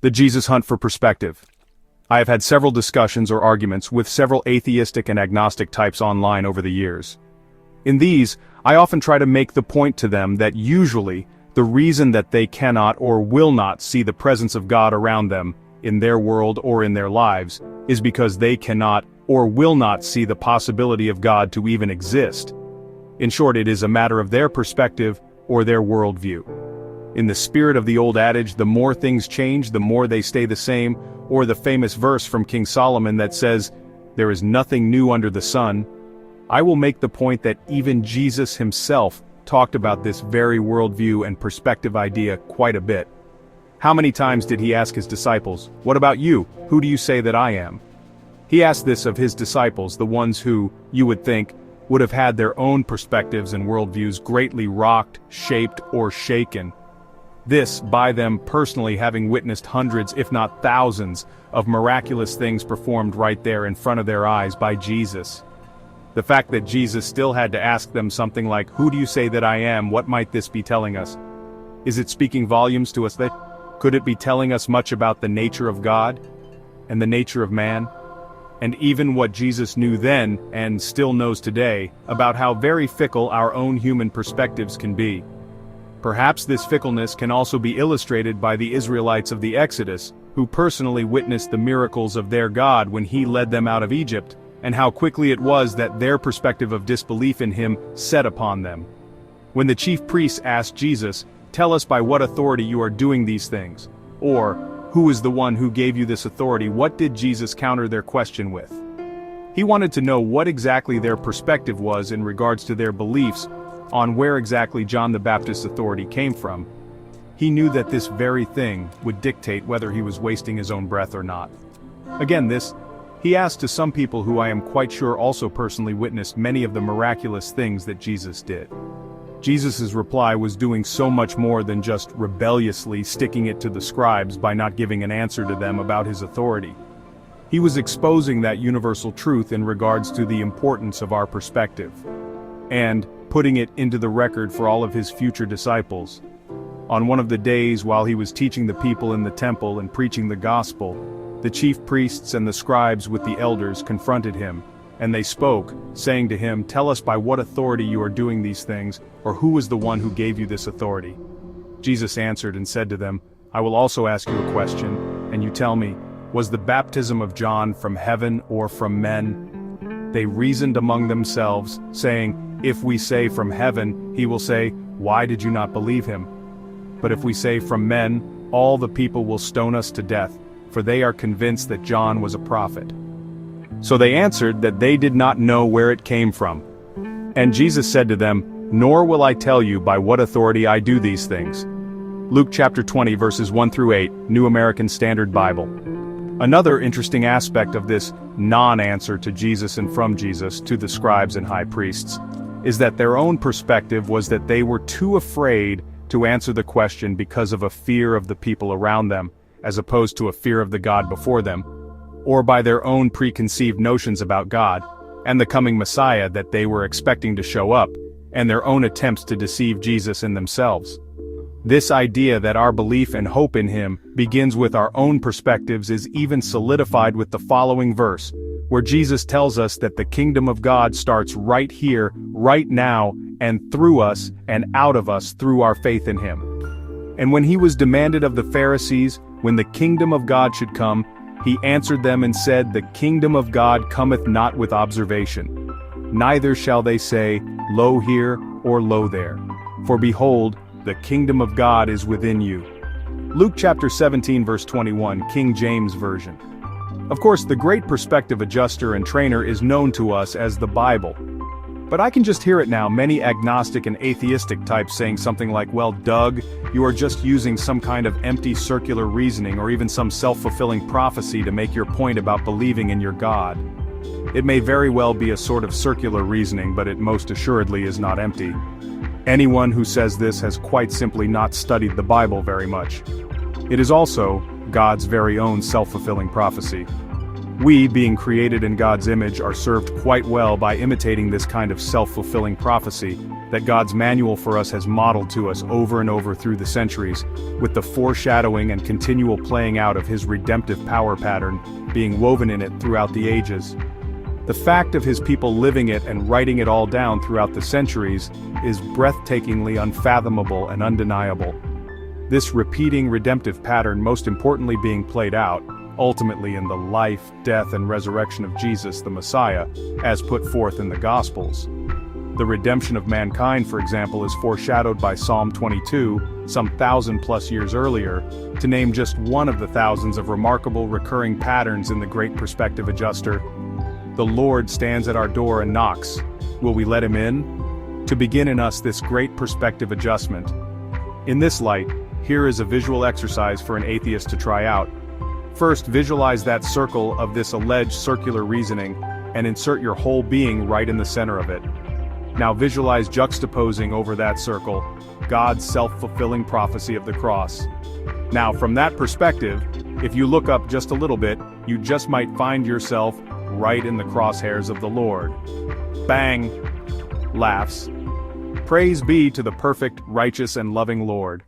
The Jesus Hunt for Perspective. I have had several discussions or arguments with several atheistic and agnostic types online over the years. In these, I often try to make the point to them that usually, the reason that they cannot or will not see the presence of God around them, in their world or in their lives, is because they cannot or will not see the possibility of God to even exist. In short, it is a matter of their perspective or their worldview. In the spirit of the old adage, the more things change, the more they stay the same, or the famous verse from King Solomon that says, "There is nothing new under the sun," I will make the point that even Jesus himself talked about this very worldview and perspective idea quite a bit. How many times did he ask his disciples, "What about you? Who do you say that I am?" He asked this of his disciples, the ones who, you would think, would have had their own perspectives and worldviews greatly rocked, shaped, or shaken. This, by them personally having witnessed hundreds, if not thousands, of miraculous things performed right there in front of their eyes by Jesus. The fact that Jesus still had to ask them something like, "Who do you say that I am?" What might this be telling us? Is it speaking volumes to us? Could it be telling us much about the nature of God and the nature of man? And even what Jesus knew then, and still knows today, about how very fickle our own human perspectives can be. Perhaps this fickleness can also be illustrated by the Israelites of the Exodus, who personally witnessed the miracles of their God when he led them out of Egypt, and how quickly it was that their perspective of disbelief in him set upon them. When the chief priests asked Jesus, "Tell us by what authority you are doing these things," or, "Who is the one who gave you this authority?" what did Jesus counter their question with? He wanted to know what exactly their perspective was in regards to their beliefs on where exactly John the Baptist's authority came from. He knew that this very thing would dictate whether he was wasting his own breath or not. Again, he asked to some people who I am quite sure also personally witnessed many of the miraculous things that Jesus did. Jesus' reply was doing so much more than just rebelliously sticking it to the scribes by not giving an answer to them about his authority. He was exposing that universal truth in regards to the importance of our perspective, and putting it into the record for all of his future disciples. On one of the days while he was teaching the people in the temple and preaching the gospel, the chief priests and the scribes with the elders confronted him, and they spoke, saying to him, "Tell us by what authority you are doing these things, or who is the one who gave you this authority?" Jesus answered and said to them, "I will also ask you a question, and you tell me, was the baptism of John from heaven or from men?" They reasoned among themselves, saying, "If we say from heaven, he will say, 'Why did you not believe him?' But if we say from men, all the people will stone us to death, for they are convinced that John was a prophet." So they answered that they did not know where it came from. And Jesus said to them, "Nor will I tell you by what authority I do these things." Luke chapter 20 verses 1 through 8, New American Standard Bible. Another interesting aspect of this non-answer to Jesus and from Jesus to the scribes and high priests is that their own perspective was that they were too afraid to answer the question because of a fear of the people around them, as opposed to a fear of the God before them, or by their own preconceived notions about God, and the coming Messiah that they were expecting to show up, and their own attempts to deceive Jesus and themselves. This idea that our belief and hope in him begins with our own perspectives is even solidified with the following verse, where Jesus tells us that the kingdom of God starts right here, right now, and through us and out of us through our faith in him. And when he was demanded of the Pharisees, when the kingdom of God should come, he answered them and said, "The kingdom of God cometh not with observation. Neither shall they say, Lo here, or Lo there. For behold, the kingdom of God is within you." Luke chapter 17 verse 21, King James Version. Of course, the great perspective adjuster and trainer is known to us as the Bible. But I can just hear it now, many agnostic and atheistic types saying something like, "Well, Doug, you are just using some kind of empty circular reasoning or even some self-fulfilling prophecy to make your point about believing in your God." It may very well be a sort of circular reasoning, but it most assuredly is not empty. Anyone who says this has quite simply not studied the Bible very much. It is also God's very own self-fulfilling prophecy. We, being created in God's image, are served quite well by imitating this kind of self-fulfilling prophecy that God's manual for us has modeled to us over and over through the centuries, with the foreshadowing and continual playing out of his redemptive power pattern being woven in it throughout the ages. The fact of his people living it and writing it all down throughout the centuries is breathtakingly unfathomable and undeniable. This repeating redemptive pattern most importantly being played out, ultimately in the life, death, and resurrection of Jesus the Messiah, as put forth in the Gospels. The redemption of mankind, for example, is foreshadowed by Psalm 22, some 1,000+ years earlier, to name just one of the thousands of remarkable recurring patterns in the Great Perspective Adjuster. The Lord stands at our door and knocks. Will we let him in? To begin in us this great perspective adjustment. In this light, here is a visual exercise for an atheist to try out. First, visualize that circle of this alleged circular reasoning, and insert your whole being right in the center of it. Now visualize juxtaposing over that circle, God's self-fulfilling prophecy of the cross. Now from that perspective, if you look up just a little bit, you just might find yourself right in the crosshairs of the Lord. Bang! Laughs. Praise be to the perfect, righteous, and loving Lord.